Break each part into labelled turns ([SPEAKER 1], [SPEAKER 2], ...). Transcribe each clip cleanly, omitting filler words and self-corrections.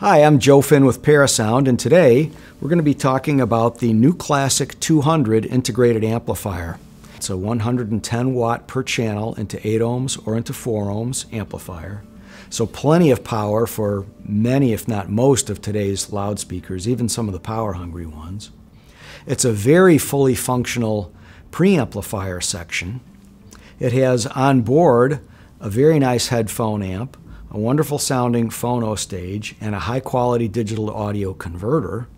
[SPEAKER 1] Hi, I'm Joe Finn with Parasound, and today we're going to be talking about the NewClassic 200 integrated amplifier. It's a 110 watt per channel into 8 ohms or into 4 ohms amplifier. So plenty of power for many, if not most, of today's loudspeakers, even some of the power-hungry ones. It's a very fully functional preamplifier section. It has on board a very nice headphone amp, a wonderful sounding phono stage, and a high quality digital audio converter.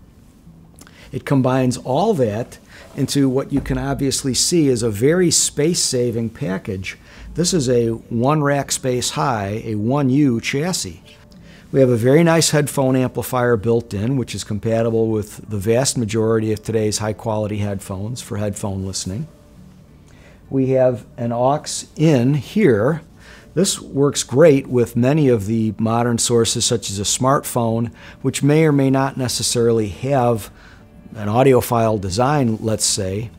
[SPEAKER 1] It combines all that into what you can obviously see is a very space-saving package. This is a 1 rack space high, a 1U chassis. We have a very nice headphone amplifier built in, which is compatible with the vast majority of today's high quality headphones for headphone listening. We have an aux in here. This works great with many of the modern sources, such as a smartphone, which may or may not necessarily have an audiophile design, let's say.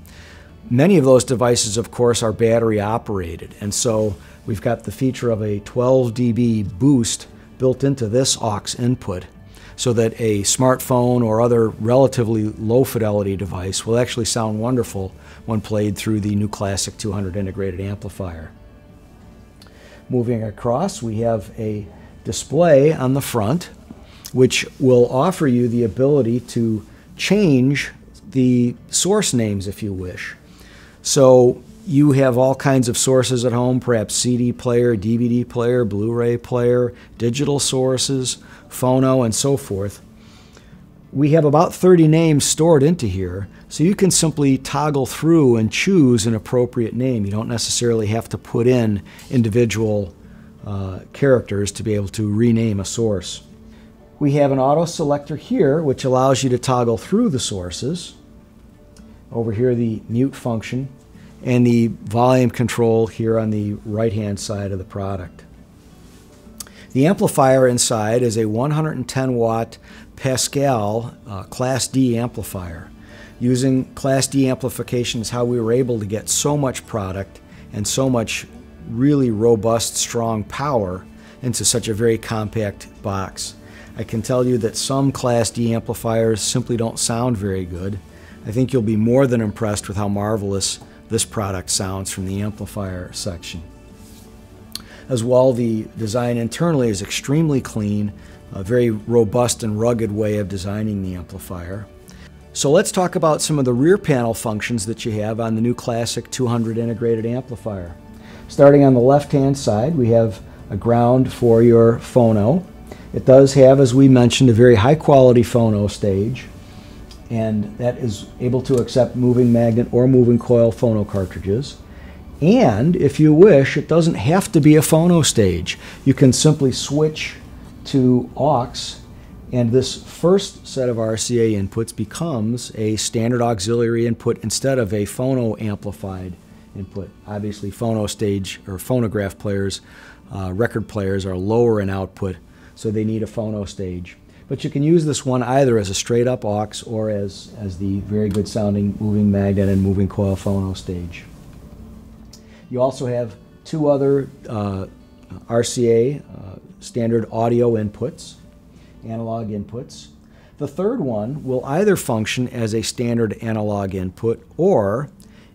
[SPEAKER 1] Many of those devices, of course, are battery operated, and so we've got the feature of a 12 dB boost built into this aux input, so that a smartphone or other relatively low fidelity device will actually sound wonderful when played through the NewClassic 200 integrated amplifier. Moving across, we have a display on the front which will offer you the ability to change the source names if you wish. So you have all kinds of sources at home, perhaps CD player, DVD player, Blu-ray player, digital sources, phono, and so forth. We have about 30 names stored into here, so you can simply toggle through and choose an appropriate name. You don't necessarily have to put in individual characters to be able to rename a source. We have an auto selector here, which allows you to toggle through the sources. Over here, the mute function, and the volume control here on the right-hand side of the product. The amplifier inside is a 110 watt Pascal Class D amplifier. Using Class D amplification is how we were able to get so much product and so much really robust, strong power into such a very compact box. I can tell you that some Class D amplifiers simply don't sound very good. I think you'll be more than impressed with how marvelous this product sounds from the amplifier section. As well, the design internally is extremely clean, a very robust and rugged way of designing the amplifier. So let's talk about some of the rear panel functions that you have on the NewClassic 200 integrated amplifier. Starting on the left-hand side, we have a ground for your phono. It does have, as we mentioned, a very high-quality phono stage, and that is able to accept moving magnet or moving coil phono cartridges. And if you wish, it doesn't have to be a phono stage. You can simply switch to aux, and this first set of RCA inputs becomes a standard auxiliary input instead of a phono amplified input. Obviously, phono stage or phonograph players, record players are lower in output, so they need a phono stage. But you can use this one either as a straight up aux or as the very good sounding moving magnet and moving coil phono stage. You also have two other RCA standard audio inputs, analog inputs. The third one will either function as a standard analog input, or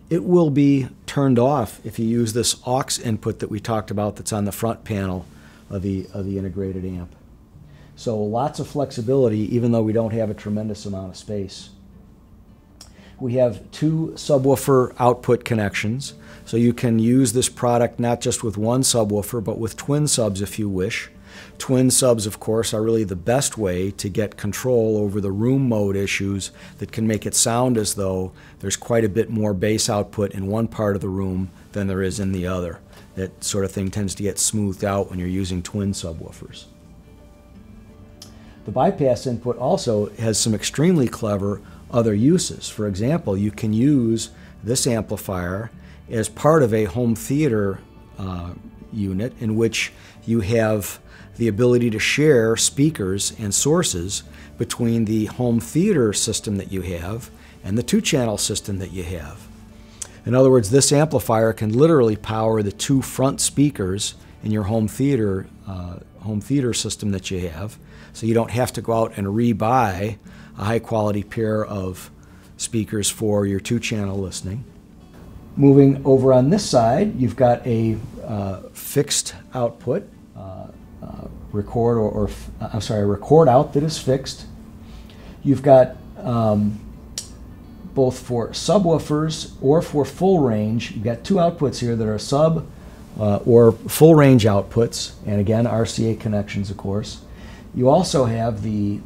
[SPEAKER 1] it will be turned off if you use this aux input that we talked about that's on the front panel of the integrated amp. So lots of flexibility, even though we don't have a tremendous amount of space. We have two subwoofer output connections, so you can use this product not just with one subwoofer, but with twin subs if you wish. Twin subs, of course, are really the best way to get control over the room mode issues that can make it sound as though there's quite a bit more bass output in one part of the room than there is in the other. That sort of thing tends to get smoothed out when you're using twin subwoofers. The bypass input also has some extremely clever other uses. For example, you can use this amplifier as part of a home theater unit in which you have the ability to share speakers and sources between the home theater system that you have and the 2-channel system that you have. In other words, this amplifier can literally power the 2 front speakers in your home theater home theater system that you have, so you don't have to go out and rebuy a high-quality pair of speakers for your 2-channel listening. Moving over on this side, you've got a fixed output, record out that is fixed. You've got both for subwoofers or for full range. You've got 2 outputs here that are sub or full range outputs, and again RCA connections, of course. You also have the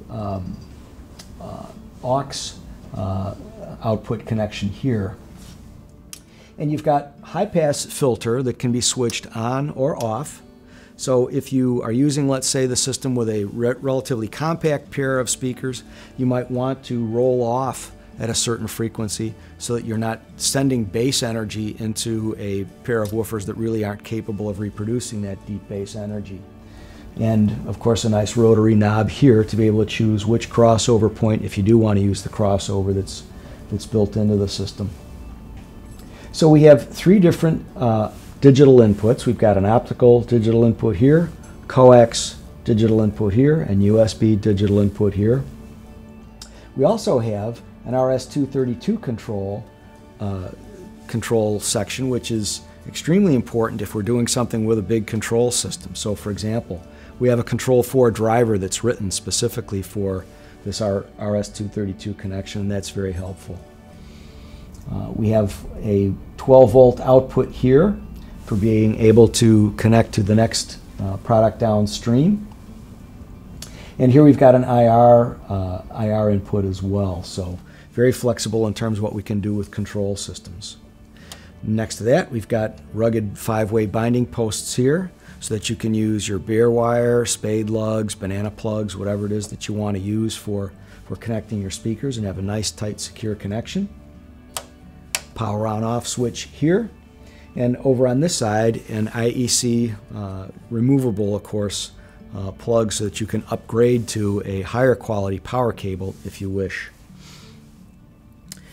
[SPEAKER 1] aux output connection here. And you've got high-pass filter that can be switched on or off. So if you are using, let's say, the system with a relatively compact pair of speakers, you might want to roll off at a certain frequency so that you're not sending bass energy into a pair of woofers that really aren't capable of reproducing that deep bass energy. And of course a nice rotary knob here to be able to choose which crossover point if you do want to use the crossover that's built into the system. So we have 3 different digital inputs. We've got an optical digital input here, coax digital input here, and USB digital input here. We also have an RS-232 control section, which is extremely important if we're doing something with a big control system. So for example, we have a Control 4 driver that's written specifically for this RS-232 connection, and that's very helpful. We have a 12-volt output here for being able to connect to the next product downstream. And here we've got an IR input as well, so very flexible in terms of what we can do with control systems. Next to that, we've got rugged 5-way binding posts here so that you can use your bare wire, spade lugs, banana plugs, whatever it is that you want to use for connecting your speakers and have a nice, tight, secure connection. Power on-off switch here. And over on this side, an IEC removable, of course, plug so that you can upgrade to a higher quality power cable if you wish.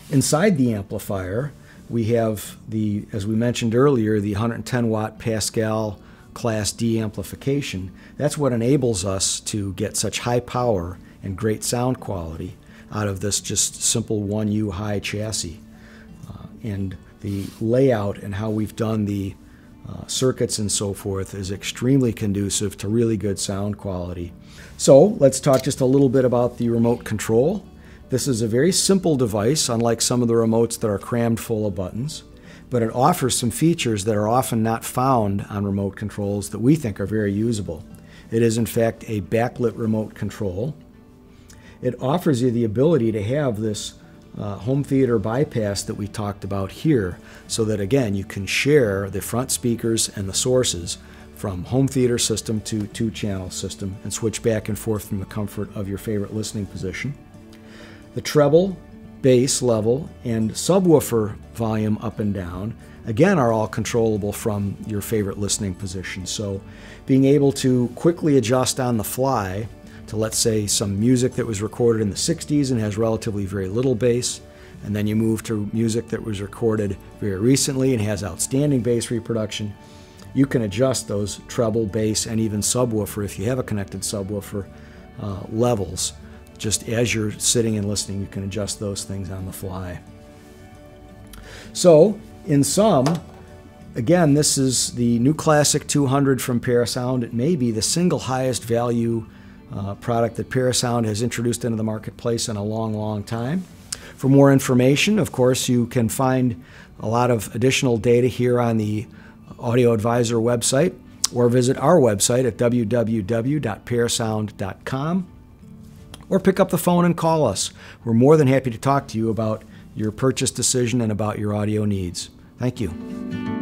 [SPEAKER 1] Inside the amplifier, we have the, as we mentioned earlier, the 110 watt Pascal Class D amplification. That's what enables us to get such high power and great sound quality out of this just simple 1U high chassis. And the layout and how we've done the circuits and so forth is extremely conducive to really good sound quality. So let's talk just a little bit about the remote control. This is a very simple device, unlike some of the remotes that are crammed full of buttons, but it offers some features that are often not found on remote controls that we think are very usable. It is in fact a backlit remote control. It offers you the ability to have this home theater bypass that we talked about here, so that again you can share the front speakers and the sources from home theater system to 2-channel system and switch back and forth from the comfort of your favorite listening position. The treble, bass level, and subwoofer volume up and down again are all controllable from your favorite listening position. So being able to quickly adjust on the fly to, let's say, some music that was recorded in the 60s and has relatively very little bass, and then you move to music that was recorded very recently and has outstanding bass reproduction, you can adjust those treble, bass, and even subwoofer, if you have a connected subwoofer, levels. Just as you're sitting and listening, you can adjust those things on the fly. So, in sum, again, this is the NewClassic 200 from Parasound. It may be the single highest value product that Parasound has introduced into the marketplace in a long, long time. For more information, of course, you can find a lot of additional data here on the Audio Advisor website, or visit our website at www.parasound.com, or pick up the phone and call us. We're more than happy to talk to you about your purchase decision and about your audio needs. Thank you.